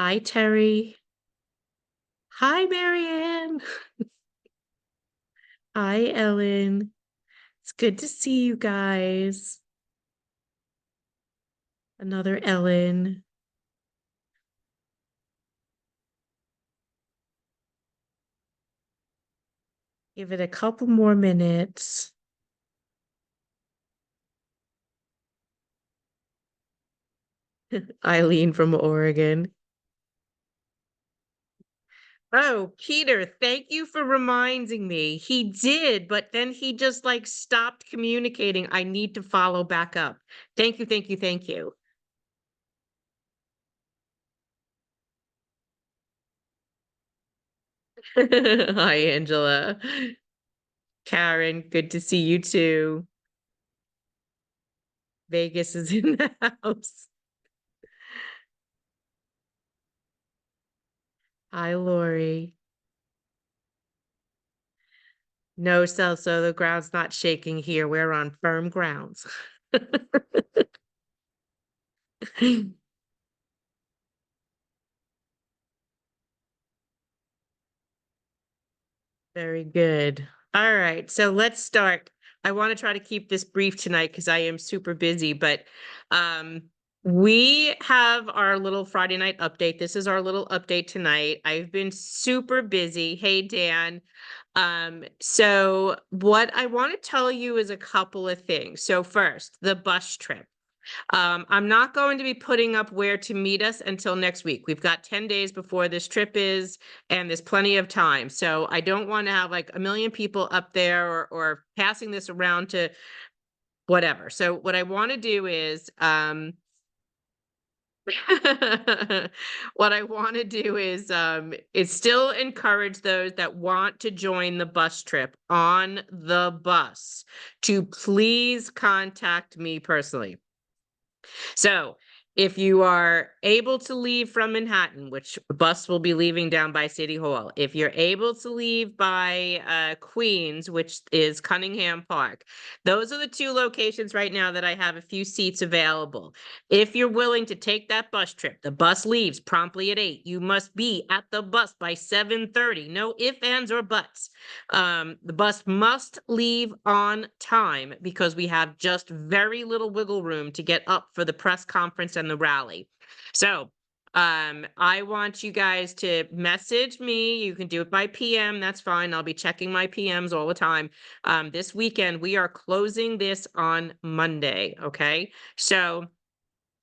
Hi, Terry. Hi, Marianne. Hi, Ellen. It's good to see you guys. Another Ellen. Give it a couple more minutes. Eileen from Oregon. Oh, Peter, thank you for reminding me. He did, but then he just like stopped communicating. I need to follow back up. Thank you, thank you, thank you. Hi, Angela. Karen, good to see you too. Vegas is in the house. Hi, Lori. No, so the ground's not shaking here. We're on firm grounds. Very good. All right, so let's start. I want to try to keep this brief tonight because I am super busy, but um, we have our little Friday night update. This is our little update tonight. I've been super busy. Hey, Dan. So what I want to tell you is a couple of things. So first, the bus trip. I'm not going to be putting up where to meet us until next week. We've got 10 days before this trip is, and there's plenty of time. So I don't want to have like a million people up there or passing this around to whatever. So what I want to do is, what I want to do is still encourage those that want to join the bus trip on the bus to please contact me personally. So if you are able to leave from Manhattan, which the bus will be leaving down by City Hall, if you're able to leave by Queens, which is Cunningham Park, those are the two locations right now that I have a few seats available. If you're willing to take that bus trip, the bus leaves promptly at 8. You must be at the bus by 7:30. No ifs, ands, or buts. The bus must leave on time because we have just very little wiggle room to get up for the press conference and the rally. So I want you guys to message me. You can do it by PM. That's fine. I'll be checking my PMs all the time. This weekend, we are closing this on Monday. Okay. So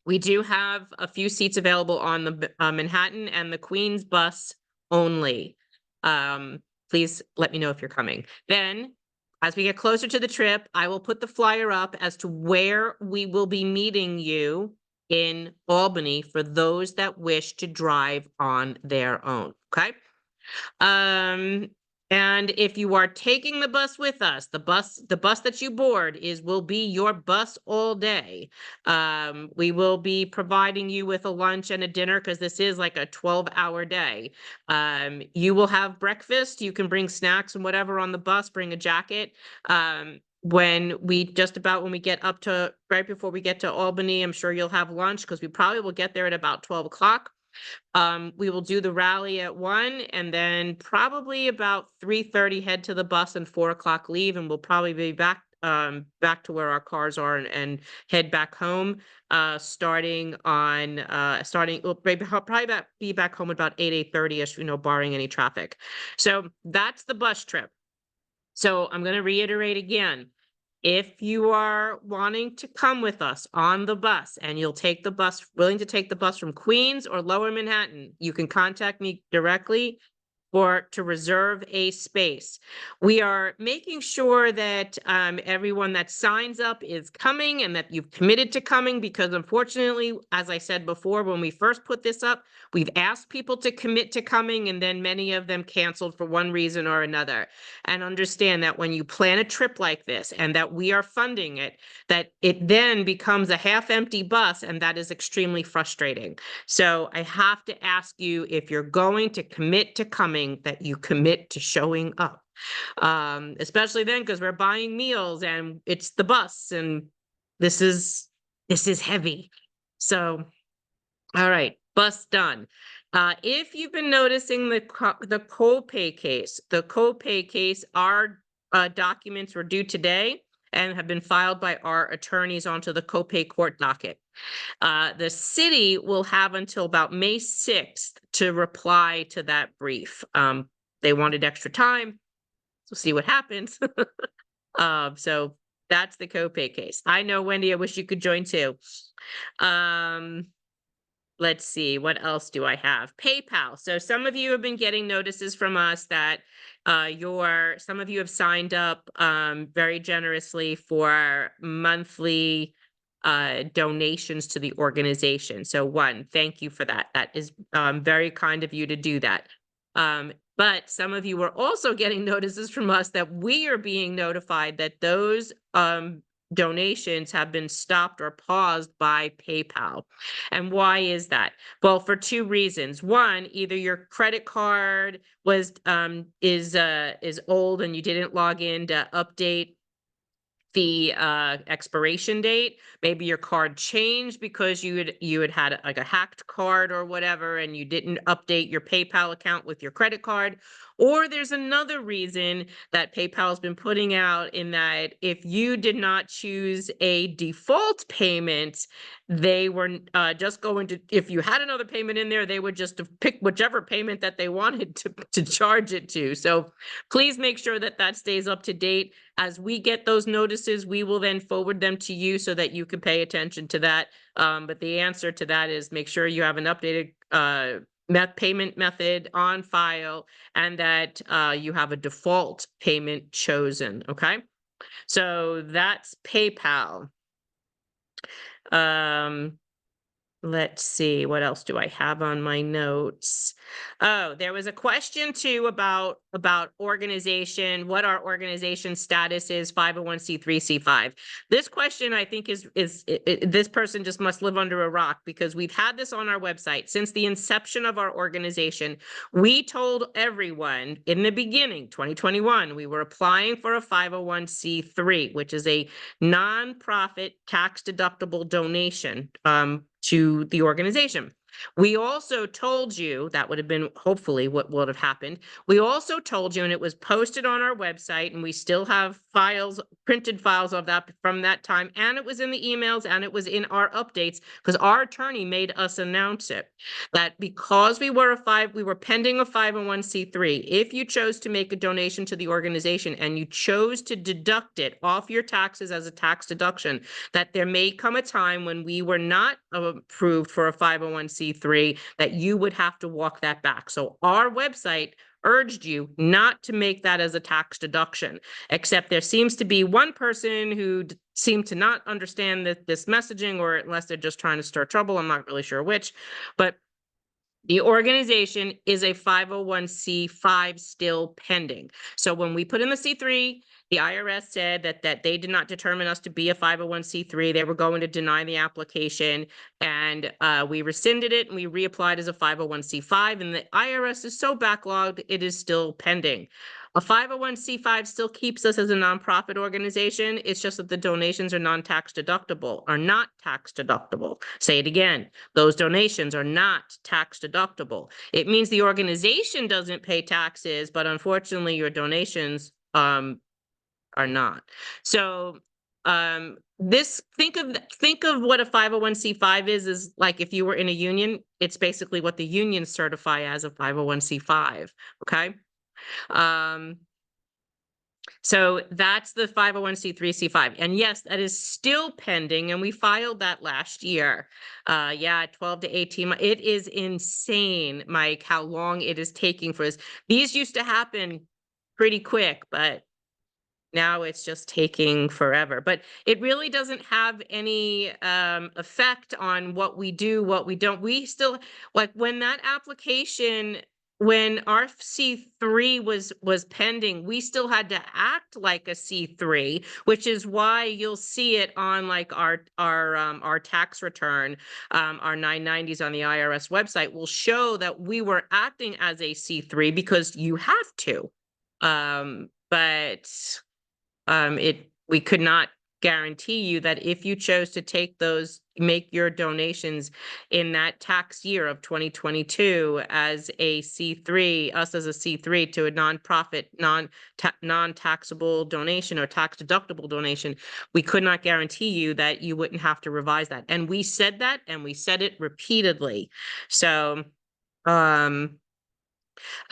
we do have a few seats available on the Manhattan and the Queens bus only. Please let me know if you're coming. Then, as we get closer to the trip, I will put the flyer up as to where we will be meeting you in Albany for those that wish to drive on their own. Okay. Um, and if you are taking the bus with us, the bus that you board will be your bus all day. We will be providing you with a lunch and a dinner because this is like a 12-hour day. You will have breakfast. You can bring snacks and whatever on the bus, bring a jacket. When we get up to right before we get to Albany, I'm sure you'll have lunch because we probably will get there at about 12 o'clock. We will do the rally at 1 and then probably about 3:30 head to the bus and 4 o'clock leave, and we'll probably be back to where our cars are and head back home starting we'll be back home about 8:30ish, barring any traffic. So that's the bus trip. So I'm going to reiterate again. If you are wanting to come with us on the bus and you'll take the bus, willing to take the bus from Queens or Lower Manhattan, you can contact me directly or to reserve a space. We are making sure that everyone that signs up is coming and that you've committed to coming because unfortunately, as I said before, when we first put this up, we've asked people to commit to coming and then many of them canceled for one reason or another. And understand that when you plan a trip like this and that we are funding it, that it then becomes a half-empty bus and that is extremely frustrating. So I have to ask you, if you're going to commit to coming, that you commit to showing up. Especially then because we're buying meals and it's the bus and this is heavy. So, all right. Bus done. If you've been noticing the copay case, our documents were due today and have been filed by our attorneys onto the copay court docket. The city will have until about May 6th to reply to that brief. They wanted extra time. We'll see what happens. So that's the copay case. I know, Wendy, I wish you could join too. Let's see, what else do I have? PayPal. So some of you have been getting notices from us that some of you have signed up very generously for monthly donations to the organization. So one, thank you for that. That is very kind of you to do that. But some of you are also getting notices from us that we are being notified that those donations have been stopped or paused by PayPal. And why is that? Well, for two reasons. One, either your credit card was is old and you didn't log in to update the expiration date. Maybe your card changed because you had like a hacked card or whatever, and you didn't update your PayPal account with your credit card. Or there's another reason that PayPal has been putting out, in that if you did not choose a default payment, they were just going to, if you had another payment in there, they would just pick whichever payment that they wanted to charge it to. So please make sure that that stays up to date. As we get those notices, we will then forward them to you so that you can pay attention to that. But the answer to that is make sure you have an updated payment method on file, and that you have a default payment chosen, okay? So that's PayPal. Let's see, what else do I have on my notes? Oh, there was a question too about organization, what our organization status is, 501c3, C5. This question, I think, is this person just must live under a rock, because we've had this on our website since the inception of our organization. We told everyone in the beginning, 2021, we were applying for a 501c3, which is a nonprofit tax-deductible donation to the organization. We also told you, that would have been hopefully what would have happened. We also told you, and it was posted on our website, and we still have files, printed files of that from that time, and it was in the emails, and it was in our updates, because our attorney made us announce it, that because we were pending a 501c3, if you chose to make a donation to the organization and you chose to deduct it off your taxes as a tax deduction, that there may come a time when we were not approved for a 501c3, that you would have to walk that back. So our website urged you not to make that as a tax deduction, except there seems to be one person who seemed to not understand this messaging, or unless they're just trying to stir trouble, I'm not really sure which, but the organization is a 501c5 still pending. So when we put in the C3, the IRS said that they did not determine us to be a 501c3. They were going to deny the application, and we rescinded it and we reapplied as a 501c5. And the IRS is so backlogged, it is still pending. A 501c5 still keeps us as a nonprofit organization. It's just that the donations are not tax deductible. Say it again. Those donations are not tax deductible. It means the organization doesn't pay taxes, but unfortunately your donations are not. So think of what a 501c5 is like if you were in a union. It's basically what the unions certify as a 501c5, okay? So that's the 501c3, C5. And yes, that is still pending, and we filed that last year. Yeah, 12 to 18 months. It is insane, Mike, how long it is taking for us. These used to happen pretty quick, but now it's just taking forever. But it really doesn't have any effect on what we do, what we don't. We still, like, when that application, when our C3 was pending, we still had to act like a C3, which is why you'll see it on like our tax return, our 990s on the IRS website will show that we were acting as a C3 because you have to. But we could not guarantee you that if you chose to make your donations in that tax year of 2022 as a C3, us as a C3 to a nonprofit, non-taxable donation or tax deductible donation, we could not guarantee you that you wouldn't have to revise that. And we said that, and we said it repeatedly. So,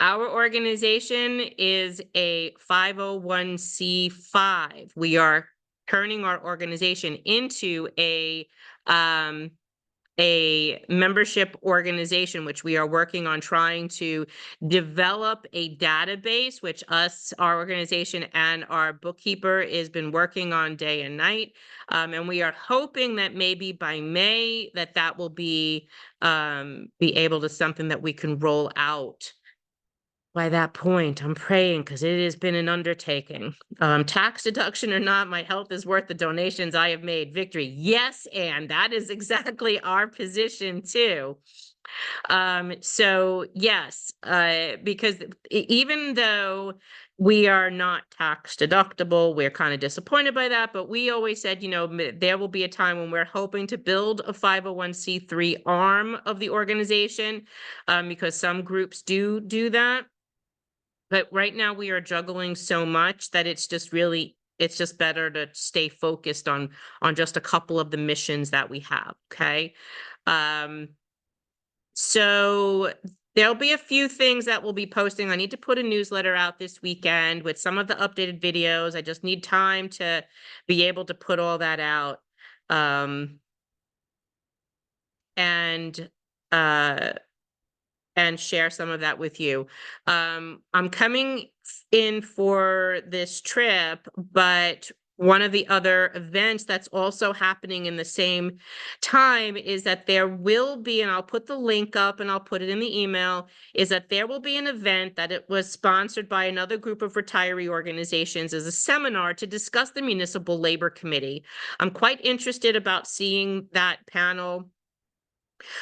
our organization is a 501c5. We are turning our organization into a membership organization, which we are working on trying to develop a database, which our organization and our bookkeeper has been working on day and night. And we are hoping that maybe by May that will be able to something that we can roll out. By that point, I'm praying because it has been an undertaking. Tax deduction or not, my health is worth the donations I have made. Victory, yes, and that is exactly our position too. So yes, because even though we are not tax deductible, we're kind of disappointed by that, but we always said, there will be a time when we're hoping to build a 501c3 arm of the organization, because some groups do that. But right now we are juggling so much that it's just better to stay focused on just a couple of the missions that we have. Okay. So there'll be a few things that we'll be posting. I need to put a newsletter out this weekend with some of the updated videos. I just need time to be able to put all that out. And share some of that with you. I'm coming in for this trip, but one of the other events that's also happening in the same time is that there will be, and I'll put the link up and I'll put it in the email, is that there will be an event that it was sponsored by another group of retiree organizations as a seminar to discuss the Municipal Labor Committee. I'm quite interested about seeing that panel,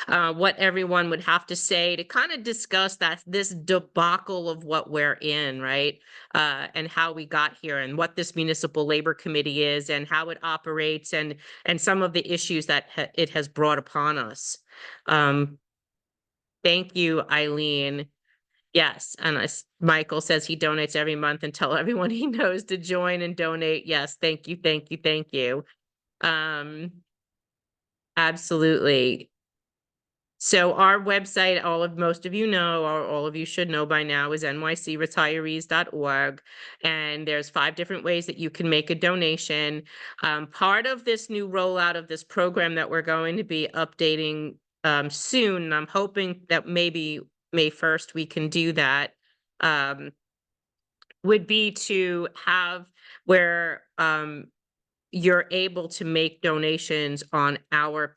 what everyone would have to say to kind of discuss this debacle of what we're in, right? And how we got here and what this municipal labor committee is and how it operates and some of the issues that it has brought upon us. Thank you, Eileen. Yes, and Michael says he donates every month and tell everyone he knows to join and donate. Yes, thank you, thank you, thank you. Absolutely. So our website, most of you know, or all of you should know by now, is nycretirees.org. And there's 5 different ways that you can make a donation. Part of this new rollout of this program that we're going to be updating soon, and I'm hoping that maybe May 1st we can do that, would be to have where you're able to make donations on our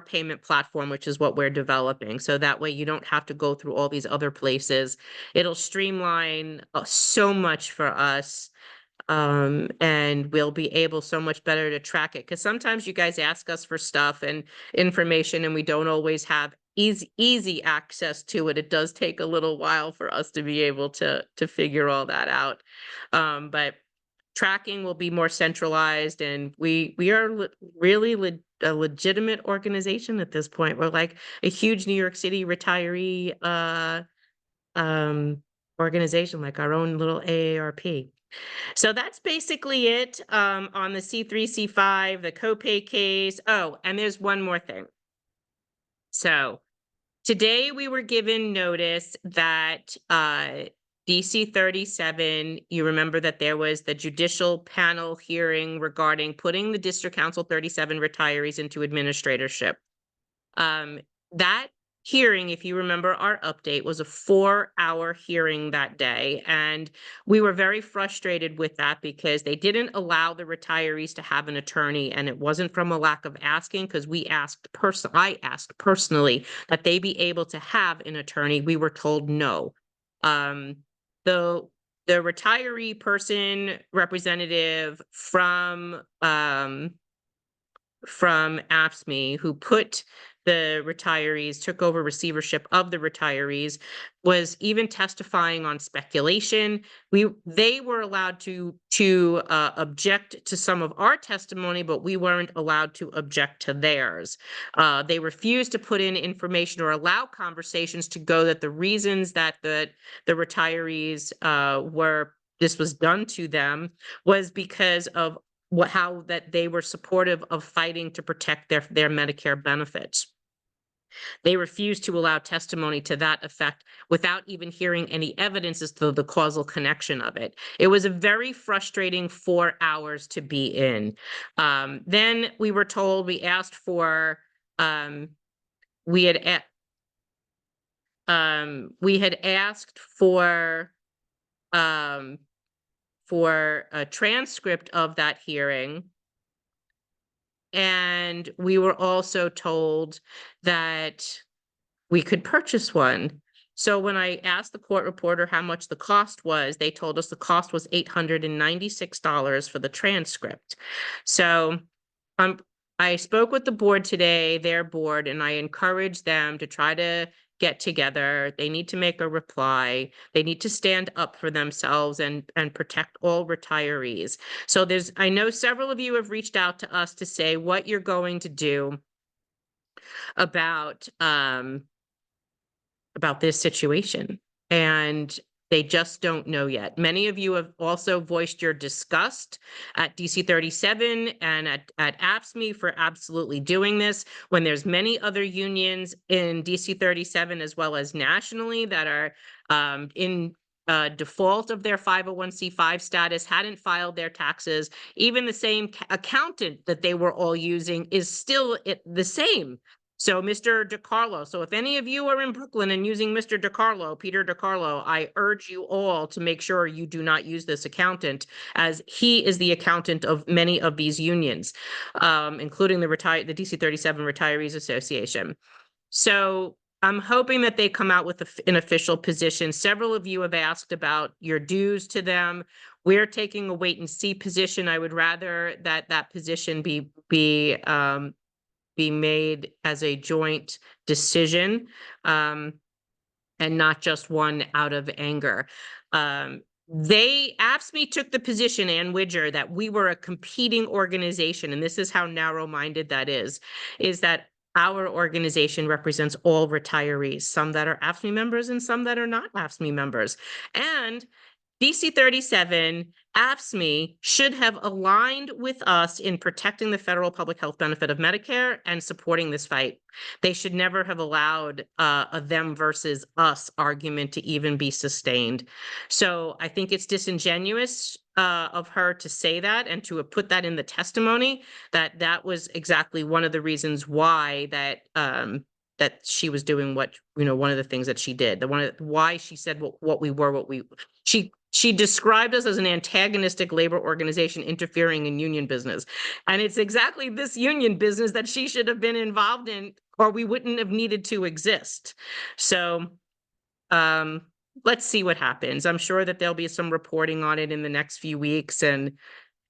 payment platform, which is what we're developing. So that way you don't have to go through all these other places. It'll streamline so much for us. And we'll be able so much better to track it. Because sometimes you guys ask us for stuff and information and we don't always have easy access to it. It does take a little while for us to be able to figure all that out. But tracking will be more centralized, and we are really a legitimate organization at this point. We're like a huge New York City retiree organization, like our own little AARP. So that's basically it on the C3, C5, the copay case. Oh, and there's one more thing. So today we were given notice that DC 37, you remember that there was the judicial panel hearing regarding putting the District Council 37 retirees into administratorship. That hearing, if you remember our update, was a 4-hour hearing that day. And we were very frustrated with that because they didn't allow the retirees to have an attorney. And it wasn't from a lack of asking, because I asked personally that they be able to have an attorney. We were told no. The retiree person representative from AFSCME who put the retirees, took over receivership of the retirees, was even testifying on speculation. They were allowed to object to some of our testimony, but we weren't allowed to object to theirs. They refused to put in information or allow conversations to go that the reasons that the retirees were this was done to them was because of how that they were supportive of fighting to protect their Medicare benefits. They refused to allow testimony to that effect without even hearing any evidence as to the causal connection of it. It was a very frustrating 4 hours to be in. Then we were told, we asked for, we had asked for a transcript of that hearing. And we were also told that we could purchase one. So when I asked the court reporter how much the cost was, they told us the cost was $896 for the transcript. So I spoke with the board today, their board, and I encouraged them to try to get together. They need to make a reply. They need to stand up for themselves and protect all retirees. So I know several of you have reached out to us to say what you're going to do about this situation, and they just don't know yet. Many of you have also voiced your disgust at DC 37 and at AFSCME for absolutely doing this, when there's many other unions in DC 37 as well as nationally that are in default of their 501c5 status, hadn't filed their taxes. Even the same accountant that they were all using is still the same. So Mr. DiCarlo, so if any of you are in Brooklyn and using Mr. DiCarlo, Peter DiCarlo, I urge you all to make sure you do not use this accountant, as he is the accountant of many of these unions, including the DC 37 Retirees Association. So I'm hoping that they come out with an official position. Several of you have asked about your dues to them. We're taking a wait and see position. I would rather that position be made as a joint decision, and not just one out of anger. AFSCME took the position, Ann Widger, that we were a competing organization, and this is how narrow-minded that is that our organization represents all retirees, some that are AFSCME members and some that are not AFSCME members. And DC 37, AFSCME should have aligned with us in protecting the federal public health benefit of Medicare and supporting this fight. They should never have allowed a them versus us argument to even be sustained. So I think it's disingenuous of her to say that and to have put that in the testimony, that was exactly one of the reasons why that she was doing one of the things that she did. Why she said what we were, she described us as an antagonistic labor organization interfering in union business. And it's exactly this union business that she should have been involved in, or we wouldn't have needed to exist. So let's see what happens. I'm sure that there'll be some reporting on it in the next few weeks, and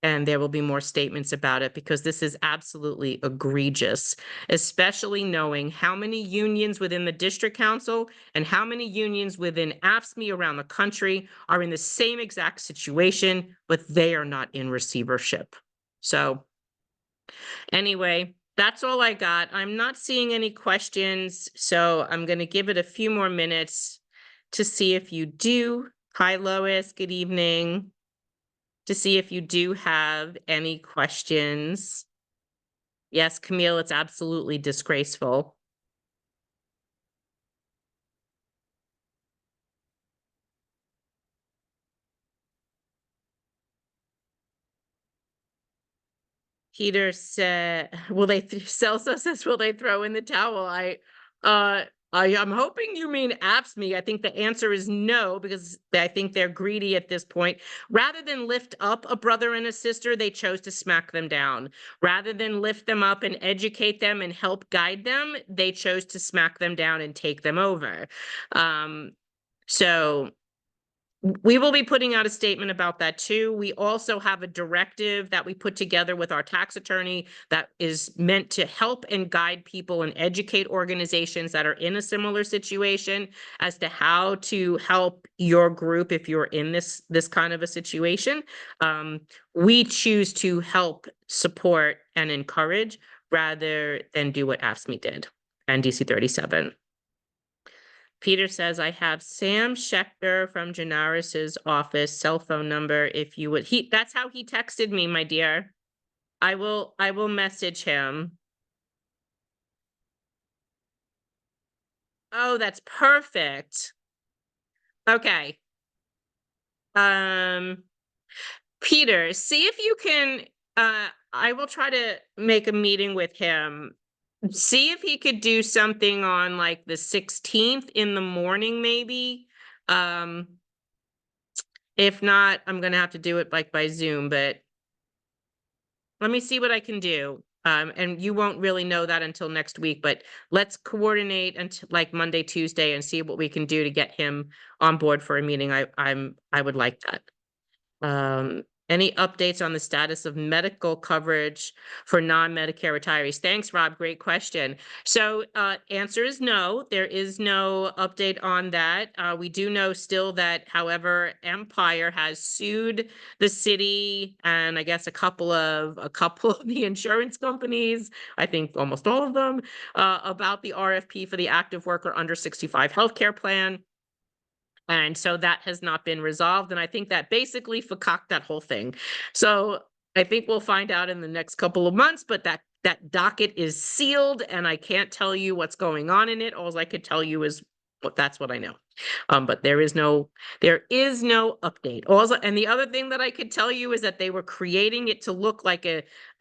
there will be more statements about it, because this is absolutely egregious, especially knowing how many unions within the district council and how many unions within AFSCME around the country are in the same exact situation, but they are not in receivership. So anyway, that's all I got. I'm not seeing any questions, so I'm going to give it a few more minutes to see if you do. Hi, Lois. Good evening. To see if you do have any questions. Yes, Camille, it's absolutely disgraceful. Peter said, will they Celso says, will they throw in the towel? I'm hoping you mean AFSCME. I think the answer is no, because I think they're greedy at this point. Rather than lift up a brother and a sister, they chose to smack them down. Rather than lift them up and educate them and help guide them, they chose to smack them down and take them over. So we will be putting out a statement about that too. We also have a directive that we put together with our tax attorney that is meant to help and guide people and educate organizations that are in a similar situation as to how to help your group if you're in this kind of a situation. We choose to help, support, and encourage rather than do what AFSCME did and DC 37. Peter says, I have Sam Schechter from Janaris's office cell phone number. If you would, that's how he texted me, my dear. I will message him. Oh, that's perfect. Okay. Peter, see if you can, I will try to make a meeting with him. See if he could do something on like the 16th in the morning, maybe. If not, I'm gonna have to do it like by Zoom, but let me see what I can do. And you won't really know that until next week, but let's coordinate until like Monday, Tuesday, and see what we can do to get him on board for a meeting. I would like that. Any updates on the status of medical coverage for non-Medicare retirees? Thanks, Rob. Great question. So answer is no. There is no update on that. We do know still that, however, Empire has sued the city and I guess a couple of the insurance companies, I think almost all of them, about the RFP for the active worker under 65 healthcare plan. And so that has not been resolved. And I think that basically fucked that whole thing. So I think we'll find out in the next couple of months, but that docket is sealed and I can't tell you what's going on in it. All I could tell you is that's what I know. But there is no update. Also, and the other thing that I could tell you is that they were creating it to look like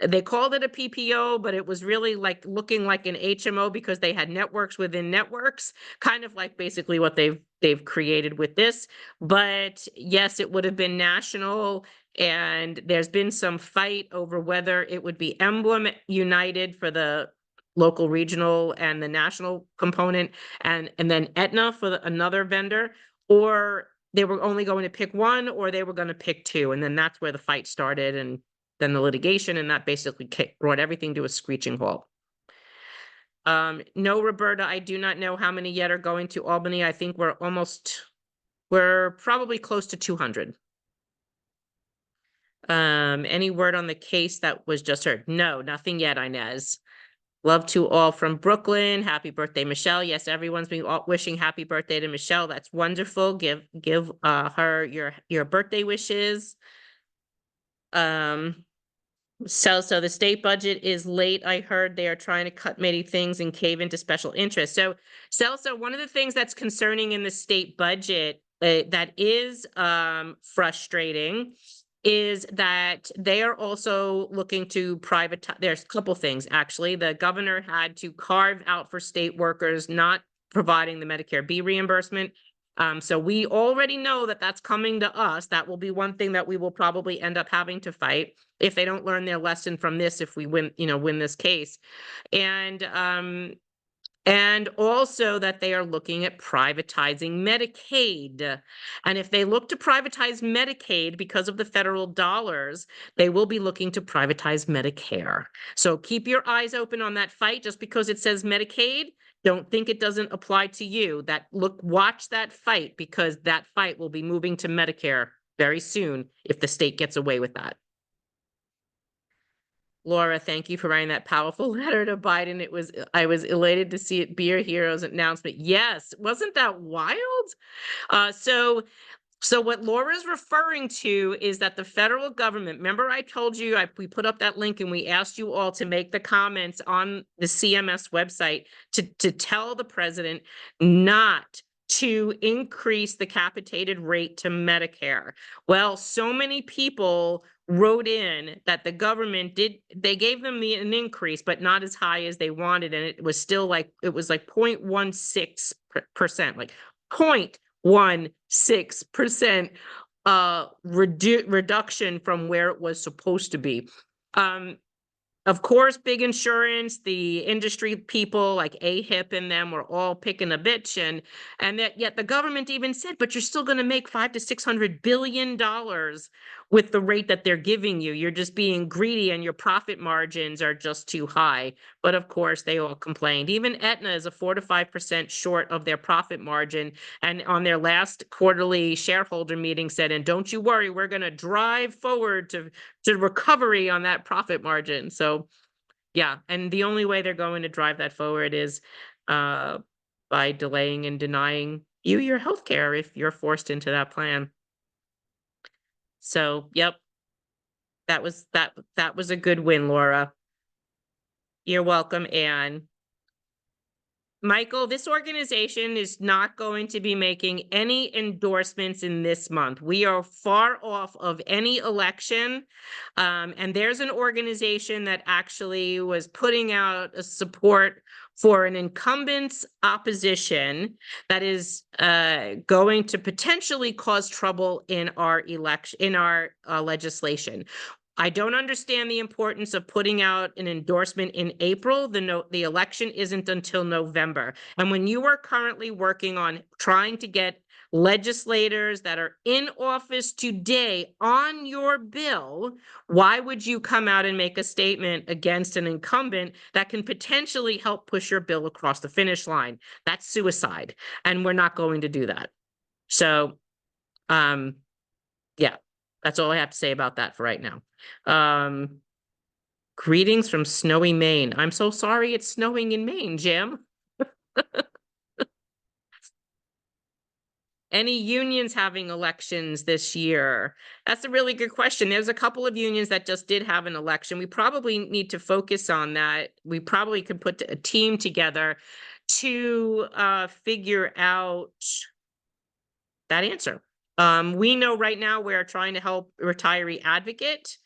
they called it a PPO, but it was really like looking like an HMO because they had networks within networks, kind of like basically what they've created with this. But yes, it would have been national. And there's been some fight over whether it would be Emblem United for the local, regional, and the national component, and then Aetna for another vendor, or they were only going to pick one, or they were going to pick two, and then that's where the fight started, and then the litigation, and that basically brought everything to a screeching halt. No, Roberta, I do not know how many yet are going to Albany. I think we're probably close to 200. Any word on the case that was just heard? No, nothing yet, Inez. Love to all from Brooklyn. Happy birthday, Michelle. Yes, everyone's been wishing happy birthday to Michelle. That's wonderful. Give her your birthday wishes. So the state budget is late. I heard they are trying to cut many things and cave into special interest. So one of the things that's concerning in the state budget that is frustrating is that they are also looking to privatize. There's a couple things, actually. The governor had to carve out for state workers not providing the Medicare B reimbursement. So we already know that that's coming to us. That will be one thing that we will probably end up having to fight if they don't learn their lesson from this, if we win this case. And also that they are looking at privatizing Medicaid. And if they look to privatize Medicaid because of the federal dollars, they will be looking to privatize Medicare. So keep your eyes open on that fight. Just because it says Medicaid, don't think it doesn't apply to you. Watch that fight, because that fight will be moving to Medicare very soon if the state gets away with that. Laura, thank you for writing that powerful letter to Biden. I was elated to see it be your hero's announcement. Yes, wasn't that wild? So what Laura's referring to is that the federal government, remember I told you, we put up that link and we asked you all to make the comments on the CMS website to tell the president not to increase the capitated rate to Medicare. Well, so many people wrote in that the government they gave them an increase, but not as high as they wanted. And it was still like, it was like 0.16%, like 0.16% reduction from where it was supposed to be. Of course, big insurance, the industry people like AHIP and them were all picking a bitch, and that yet the government even said, "But you're still gonna make 5 to $600 billion with the rate that they're giving you. You're just being greedy and your profit margins are just too high." But of course, they all complained. Even Aetna is a 4 to 5% short of their profit margin, and on their last quarterly shareholder meeting said, "And don't you worry, we're gonna drive forward to recovery on that profit margin." So yeah, and the only way they're going to drive that forward is uh, by delaying and denying you your health care if you're forced into that plan. So yep, that was a good win, Laura. You're welcome, Anne. Michael, this organization is not going to be making any endorsements in this month. We are far off of any election. And there's an organization that actually was putting out a support for an incumbent's opposition that is going to potentially cause trouble in our election, in our legislation. I don't understand the importance of putting out an endorsement in April. The election isn't until November. And when you are currently working on trying to get legislators that are in office today on your bill, why would you come out and make a statement against an incumbent that can potentially help push your bill across the finish line? That's suicide, and we're not going to do that. So, yeah, that's all I have to say about that for right now. Greetings from snowy Maine. I'm so sorry it's snowing in Maine, Jim. Any unions having elections this year? That's a really good question. There's a couple of unions that just did have an election. We probably need to focus on that. We probably could put a team together to figure out that answer. We know right now we're trying to help retiree advocate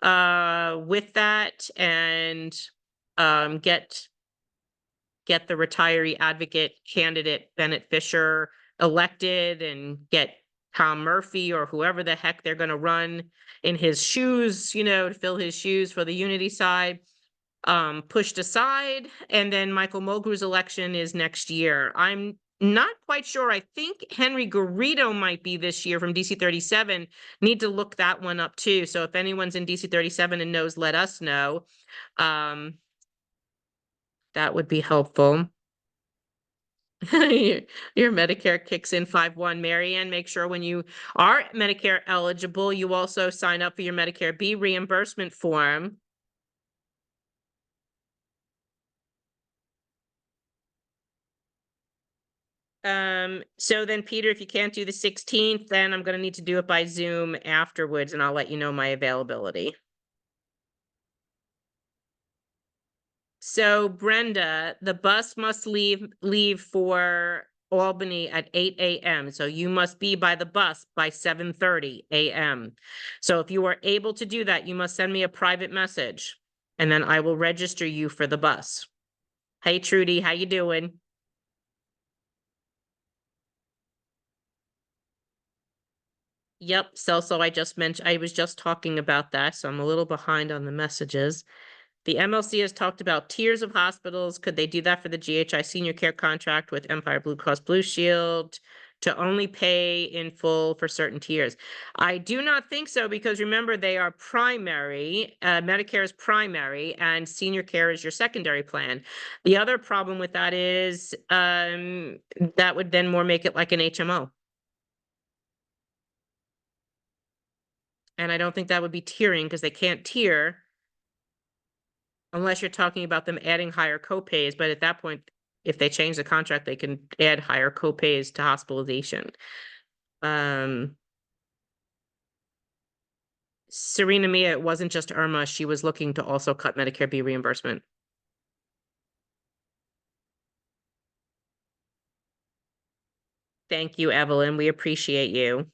with that and get the retiree advocate candidate Bennett Fisher elected and get Tom Murphy or whoever the heck they're going to run in his shoes, to fill his shoes for the unity side, pushed aside. And then Michael Mulgrew's election is next year. I'm not quite sure. I think Henry Garrido might be this year from DC 37. Need to look that one up too. So if anyone's in DC 37 and knows, let us know. That would be helpful. Your Medicare kicks in 5/1. Marianne, make sure when you are Medicare eligible, you also sign up for your Medicare B reimbursement form. So then Peter, if you can't do the 16th, then I'm going to need to do it by Zoom afterwards, and I'll let you know my availability. So Brenda, the bus must leave for Albany at 8 a.m. So you must be by the bus by 7:30 a.m. So if you are able to do that, you must send me a private message, and then I will register you for the bus. Hey Trudy, how you doing? Yep, so I just mentioned, I was just talking about that, so I'm a little behind on the messages. The MLC has talked about tiers of hospitals. Could they do that for the GHI senior care contract with Empire Blue Cross Blue Shield to only pay in full for certain tiers? I do not think so, because remember, they are primary. Medicare is primary and senior care is your secondary plan. The other problem with that is that would then more make it like an HMO. And I don't think that would be tiering, because they can't tier unless you're talking about them adding higher copays. But at that point, if they change the contract, they can add higher copays to hospitalization. Serena Mia, it wasn't just Irma. She was looking to also cut Medicare B reimbursement. Thank you, Evelyn. We appreciate you.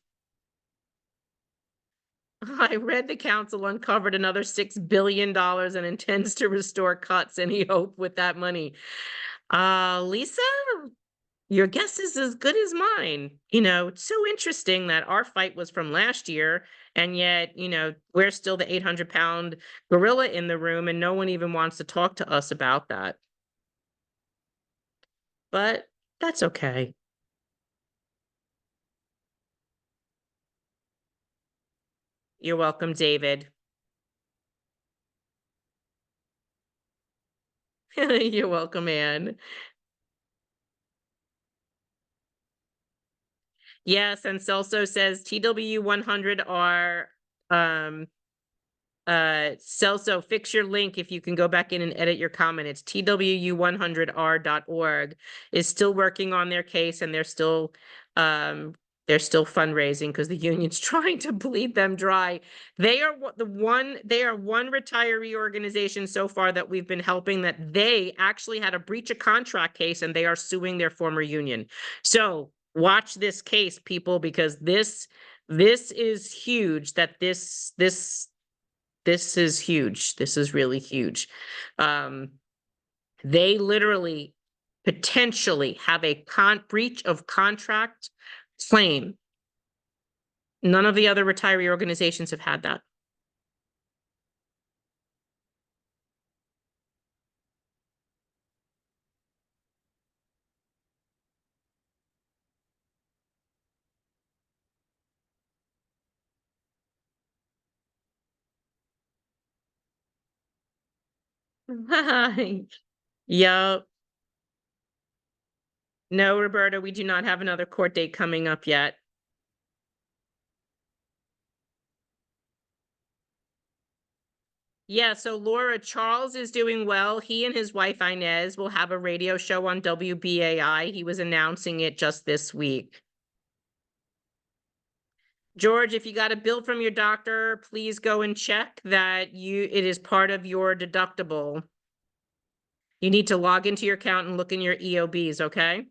I read the council uncovered another $6 billion and intends to restore cuts. Any hope with that money? Lisa, Your guess is as good as mine. It's so interesting that our fight was from last year, and yet, we're still the 800-pound gorilla in the room, and no one even wants to talk to us about that. But that's okay. You're welcome, David. You're welcome, Anne. Yes, and Celso says TW100R, um, Celso, fix your link if you can go back in and edit your comment. It's twu100r.org is still working on their case, and they're still fundraising because the union's trying to bleed them dry. They are one retiree organization so far that we've been helping, that they actually had a breach of contract case and they are suing their former union. So watch this case, people, because this is huge. This is huge. This is really huge. They literally potentially have a breach of contract claim. None of the other retiree organizations have had that. Yep. No, Roberta, we do not have another court date coming up yet. Yeah, so Laura, Charles is doing well. He and his wife Inez will have a radio show on WBAI. He was announcing it just this week. George, if you got a bill from your doctor, please go and check that it is part of your deductible. You need to log into your account and look in your EOBs, okay?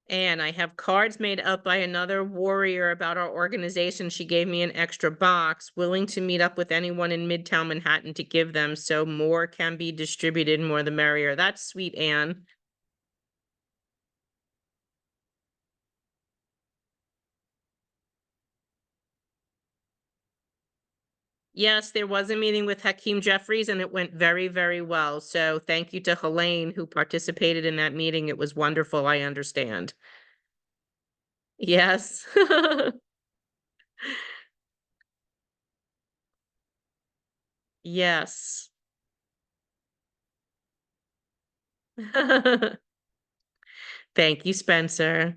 And I have cards made up by another warrior about our organization. She gave me an extra box, willing to meet up with anyone in Midtown Manhattan to give them, so more can be distributed, more the merrier. That's sweet, Anne. Yes, there was a meeting with Hakeem Jeffries and it went very, very well. So thank you to Helene who participated in that meeting. It was wonderful, I understand. Yes. Yes. Thank you, Spencer.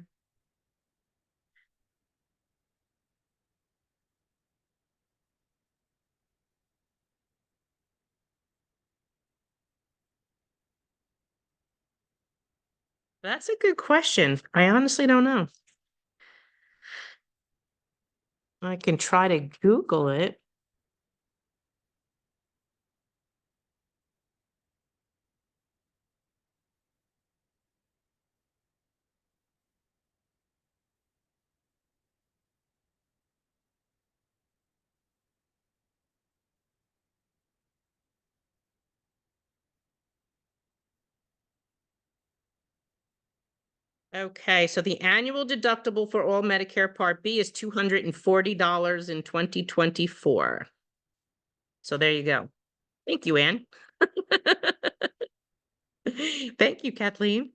That's a good question. I honestly don't know. I can try to Google it. Okay, so the annual deductible for all Medicare Part B is $240 in 2024. So there you go. Thank you, Anne. Thank you, Kathleen.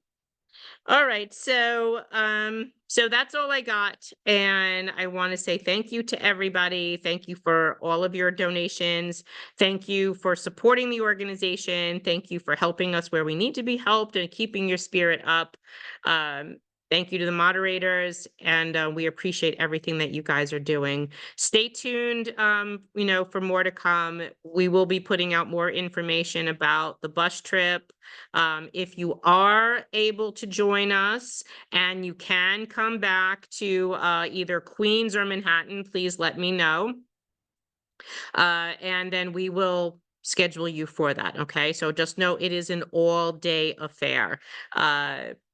All right, so that's all I got, and I want to say thank you to everybody. Thank you for all of your donations. Thank you for supporting the organization. Thank you for helping us where we need to be helped and keeping your spirit up. Um, Thank you to the moderators, and we appreciate everything that you guys are doing. Stay tuned, for more to come. We will be putting out more information about the bus trip. If you are able to join us and you can come back to either Queens or Manhattan, please let me know. And then we will schedule you for that. Okay. So just know it is an all day affair.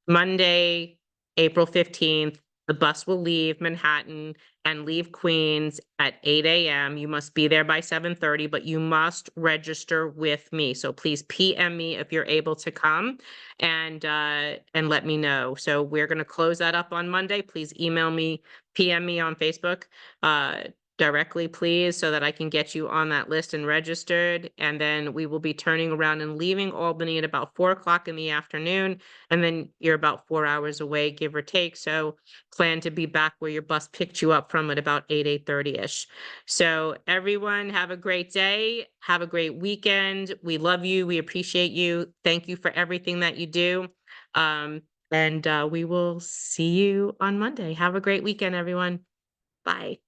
Monday, April 15th, The bus will leave Manhattan and leave Queens at 8 a.m. You must be there by 7:30, but you must register with me. So please PM me if you're able to come and let me know. So we're gonna close that up on Monday. Please email me, PM me on Facebook uh directly, please, so that I can get you on that list and registered. And then we will be turning around and leaving Albany at about 4 o'clock in the afternoon. And then you're about 4 hours away, give or take. So plan to be back where your bus picked you up from at about 8:30ish. So everyone have a great day. Have a great weekend. We love you. We appreciate you. Thank you for everything that you do. Um, and we will see you on Monday. Have a great weekend, everyone. Bye.